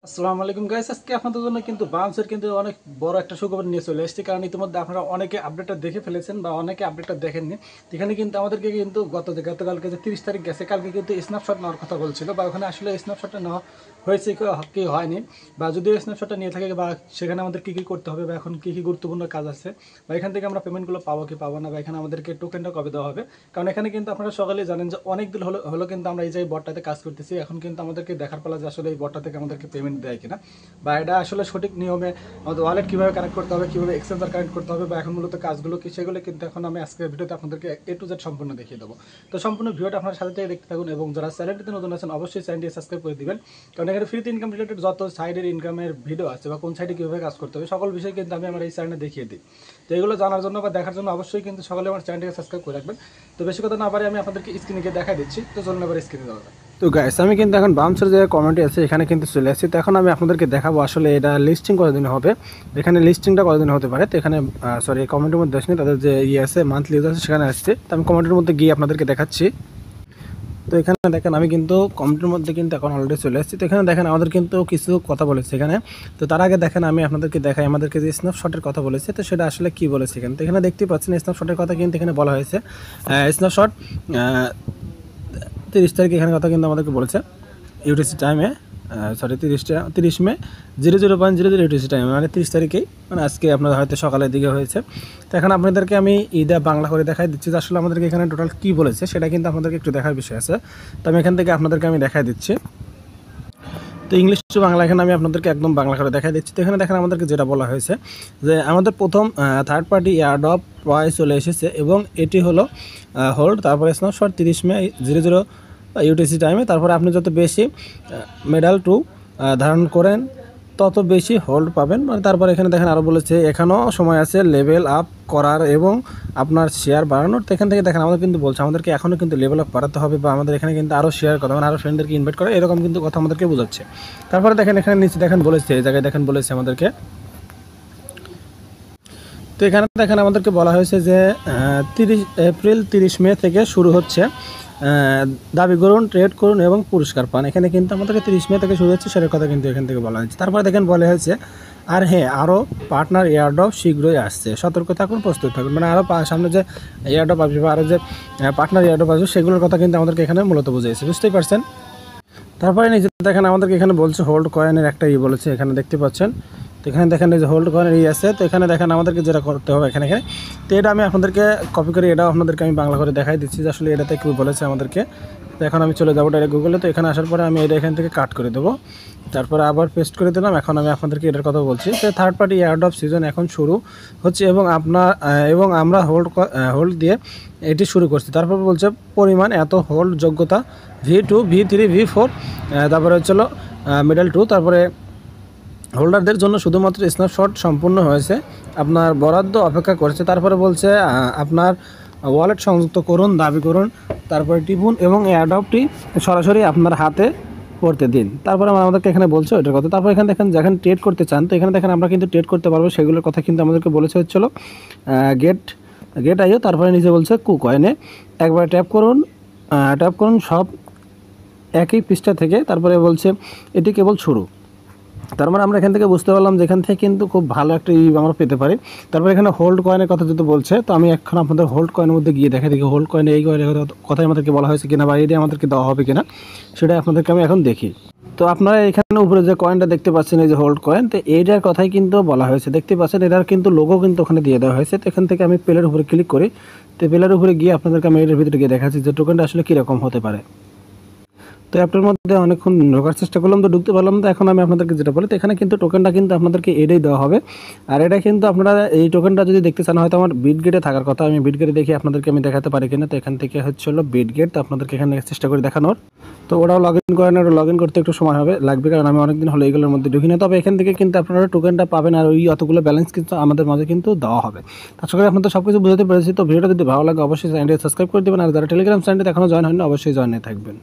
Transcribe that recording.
আসসালামু আলাইকুম গাইস, আজকে আপনাদের জন্য কিন্তু বাউন্সের কিন্তু অনেক বড় একটা সুখবর নিয়ে চলে এসেছি। কারণ ইতিমধ্যে আপনারা অনেকে আপডেটটা দেখে ফেলেছেন বা অনেকে আপডেটটা দেখেননি। এখানে কিন্তু আমাদেরকে কিন্তু গতকালকে যে 30 তারিখ গেছে, কালকে কিন্তু স্ন্যাপশট নেওয়ার কথা বলছিল, বা ওখানে আসলে স্ন্যাপশটটা নেওয়া হয়েছে কি হয়নি, বা যদিও স্ন্যাপশটটা নিয়ে থাকে, বা সেখানে আমাদের কী কী করতে হবে, বা এখন কী কী গুরুত্বপূর্ণ কাজ আছে, বা এখান থেকে আমরা পেমেন্টগুলো পাবো কি পাবো না, বা এখানে আমাদেরকে টোকেনটা কবে দেওয়া হবে। কারণ এখানে কিন্তু আপনারা সকালে জানেন যে অনেক দিন হলো কিন্তু আমরা এই যে বটটাতে কাজ করতেছি। এখন কিন্তু আমাদেরকে দেখার পালা যে আসলে এই বটটা থেকে আমাদেরকে পেমেন্ট দেয় কিনা, বা এটা আসলে সঠিক নিয়মে আমাদের ওয়ালেট কীভাবে কানেক্ট করতে হবে, কীভাবে এক্সচেঞ্জার কানেক্ট করতে হবে, বা এখন মূলত কাজগুলো কি, সেগুলো কিন্তু এখন আমি আজকের ভিডিওতে আপনাদেরকে A to Z সম্পূর্ণ দেখিয়ে দেবো। তো সম্পূর্ণ ভিডিওটা আপনার সাথে থেকে দেখতে থাকুন, এবং যারা চ্যানেলটিতে নতুন আছেন অবশ্যই চ্যানেলটি সাবস্ক্রাইব করে দিবেন। কারণ এখানে ফ্রিতে ইনকাম রিলেটেড যত সাইডের ইনকামের ভিডিও আছে, বা কোন সাইডে কীভাবে কাজ করতে হবে, সকল বিষয় কিন্তু আমি আমার এই চ্যানেলে দেখিয়ে দিই। তো এগুলো জানার জন্য বা দেখার জন্য অবশ্যই কিন্তু সকলে আমার চ্যানেলটিকে সাবস্ক্রাইব করে রাখবেন। তো বেশি কথা না পারে আমি আপনাদেরকে স্ক্রিনে গিয়ে দেখা দিচ্ছি। তো চলুন এবার স্ক্রিনে দেওয়া যাক। তো গাইস, আমি কিন্তু এখন বাউন্সের যে কমেন্টে আছে এখানে কিন্তু চলে আসছি। তো এখন আমি আপনাদেরকে দেখাবো আসলে এটা লিস্টিং কতদিন হবে, এখানে লিস্টিংটা কতদিন হতে পারে। তো এখানে সরি, কমেন্টের মধ্যে আসেনি, তাদের যে আছে মান্থলি ইউজ আছে সেখানে আসছে। তো আমি কমেন্টের মধ্যে গিয়ে আপনাদেরকে দেখাচ্ছি। তো এখানে দেখেন আমি কিন্তু কমেন্টের মধ্যে কিন্তু এখন অলরেডি চলে এসেছি। তো এখানে দেখেন আমাদের কিন্তু কিছু কথা বলেছে এখানে। তো তার আগে দেখেন আমি আপনাদেরকে দেখাই আমাদেরকে যে স্ন্যাপশটের কথা বলেছে, তো সেটা আসলে কি বলেছে এখানে। তো এখানে দেখতে পাচ্ছেন স্ন্যাপশটের কথা কিন্তু এখানে বলা হয়েছে। স্ন্যাপশট 30 তারিখ এখানে কথা কিন্তু আমাদেরকে বলেছে ইউটিসি টাইমে, সরি 30 মে 00.00 ইউটিসি টাইমে, মানে 30 তারিখেই, মানে আজকে আপনার হয়তো সকালের দিকে হয়েছে। তো এখন আপনাদেরকে আমি ঈদে বাংলা করে দেখাই দিচ্ছি যে আসলে আমাদেরকে এখানে টোটাল কী বলেছে, সেটা কিন্তু আপনাদেরকে একটু দেখার বিষয় আছে। তো আমি এখান থেকে আপনাদেরকে আমি দেখাই দিচ্ছি। তো ইংলিশ টু বাংলা এখানে আমি আপনাদেরকে একদম বাংলা করে দেখাই দিচ্ছি। তো এখানে দেখেন আমাদেরকে যেটা বলা হয়েছে যে আমাদের প্রথম থার্ড পার্টি এয়ারড্রপ প্রায় চলে এসেছে, এবং এটি হলো হোল্ড, তারপরে স্ন্যাপশট 30 মে 00 ইউটিসি টাইমে। তারপরে আপনি যত বেশি মেডাল টু ধারণ করেন তত বেশি হোল্ড পাবেন। মানে তারপরে এখানে দেখেন আরও বলেছে এখানেও সময় আছে লেভেল আপ করার এবং আপনার শেয়ার বাড়ানোর। তো এখান থেকে দেখেন আমাদের কিন্তু বলছে আমাদেরকে এখনও কিন্তু লেভেল আপ বাড়াতে হবে, বা আমাদের এখানে কিন্তু আরও শেয়ার করা, মানে আরও ফ্রেন্ডদেরকে ইনভাইট করা, এরকম কিন্তু কথা আমাদেরকে বোঝাচ্ছে। তারপরে দেখেন এখানে নিচে দেখেন বলেছে, এই জায়গায় দেখেন বলেছে আমাদেরকে। তো এখানে দেখেন আমাদেরকে বলা হয়েছে যে 30 এপ্রিল 30 মে থেকে শুরু হচ্ছে, দাবি করুন, ট্রেড করুন এবং পুরস্কার পান। এখানে কিন্তু আমাদেরকে 30 মে থেকে শুরু হচ্ছে, সেটার কথা কিন্তু এখান থেকে বলা হয়েছে। তারপরে দেখেন বলা হয়েছে আর হ্যাঁ, আরও পার্টনার এয়ারড্রপ শীঘ্রই আসছে, সতর্ক থাকুন, প্রস্তুত থাকুন। মানে আরও সামনে যে এয়ারড্রপ আসবে, বা আরও যে পার্টনার এয়ারড্রপ আসবে, সেগুলোর কথা কিন্তু আমাদেরকে এখানে মূলত বুঝিয়েছে, বুঝতেই পারছেন। তারপরে নিজে দেখেন আমাদেরকে এখানে বলছে হোল্ড কয়েনের একটা বলেছে, এখানে দেখতে পাচ্ছেন। তো এখানে দেখেন এই যে হোল্ড কয়েনের আছে। তো এখানে দেখেন আমাদেরকে যেটা করতে হবে এখানে। তো এটা আমি আপনাদেরকে কপি করে এটাও আপনাদেরকে আমি বাংলা করে দেখাই দিচ্ছি যে আসলে এটাতে কী বলেছে আমাদেরকে। তো এখন আমি চলে যাবো ডাইরেক্ট গুগলে। তো এখানে আসার পরে আমি এটা এখান থেকে কাট করে দেবো, তারপরে আবার পেস্ট করে দিলাম। এখন আমি আপনাদেরকে এটার কথা বলছি যে থার্ড পার্টি এয়ারড্রপ সিজন এখন শুরু হচ্ছে, এবং আমরা হোল্ড দিয়ে এটি শুরু করছি। তারপর বলছে পরিমাণ এত, হোল্ড যোগ্যতা V2 V3 V4, তারপরে হচ্ছিল মিডল 2, তারপরে হোল্ডারদের জন্য শুধুমাত্র স্ন্যাপশট সম্পূর্ণ হয়েছে, আপনার বরাদ্দ অপেক্ষা করছে। তারপরে বলছে আপনার ওয়ালেট সংযুক্ত করুন, দাবি করুন, তারপরে টিপুন এবং এয়ারড্রপটি সরাসরি আপনার হাতে পড়তে দিন। তারপরে আমাদেরকে এখানে বলছে ওইটার কথা। তারপর এখানে দেখেন যখন ট্রেড করতে চান, তো এখানে দেখেন আমরা কিন্তু ট্রেড করতে পারবো, সেগুলোর কথা কিন্তু আমাদেরকে বলেছে হচ্ছিল গেট আইও। তারপরে নিচে বলছে কুকয়েনে একবার ট্যাপ করুন সব একই পৃষ্ঠা থেকে। তারপরে বলছে এটি কেবল শুরু। তার মানে আমরা এখান থেকে বুঝতে পারলাম যে এখান থেকে কিন্তু খুব ভালো একটা আমরা পেতে পারি। তারপরে এখানে হোল্ড কয়েনের কথা যদি বলছে, তো আমি এখন আপনাদের হোল্ড কয়েনের মধ্যে গিয়ে দেখি হোল্ড কয়েনে এই কয়েনের কথাই আমাদেরকে বলা হয়েছে কিনা, বা এটা আমাদেরকে দেওয়া হবে কিনা, সেটা আপনাদেরকে আমি এখন দেখি। তো আপনারা এখানে উপরে যে কয়েনটা দেখতে পাচ্ছেন, এই যে হোল্ড কয়েন, তো এইটার কথাই কিন্তু বলা হয়েছে, দেখতে পাচ্ছেন। এটার কিন্তু লোগো কিন্তু ওখানে দিয়ে দেওয়া হয়েছে। তো এখান থেকে আমি প্লের উপরে ক্লিক করি। তো প্লের উপরে গিয়ে আপনাদেরকে আমি এটার ভিতরে গিয়ে দেখাচ্ছি যে টোকেনটা আসলে কীরকম হতে পারে। তো অ্যাপটার মধ্যে অনেকক্ষণ ঢোকার চেষ্টা করলাম, তো ঢুকতে পারলাম। তো এখন আমি আপনাদেরকে যেটা বলি, তো এখানে কিন্তু টোকেনটা কিন্তু আপনাদেরকে এটাই দেওয়া হবে। আর এটা কিন্তু আপনারা এই টোকেনটা যদি দেখতে চান, হয়তো আমার বিটগেটে থাকার কথা, আমি বিটগেটে দেখি আপনাদেরকে আমি দেখাতে পারি কিনা। তো এখান থেকে হলো বিটগেট, তো আপনাদেরকে এখানে চেষ্টা করে দেখানোর। তো ওরাও লগ ইন করে না, লগ ইন করতে একটু সময় লাগবে, কারণ আমি অনেকদিন হলো এইগুলোর মধ্যে ঢুকি না। তবে এখান থেকে কিন্তু আপনারা টোকেনটা পাবেন, আর ওই অতগুলো ব্যালেন্স কিন্তু আমাদের মাঝে কিন্তু দেওয়া হবে। আশা করি আপনাদের সব কিছু বুঝতে পেরেছি। তো ভিডিওটা যদি ভালো লাগে অবশ্যই চ্যানেলটি সাবস্ক্রাইব করে দেবেন, আর যারা টেলিগ্রাম চ্যানেলটি এখনও জয়েন হয়নি অবশ্যই জয়েন হয়ে থাকবেন।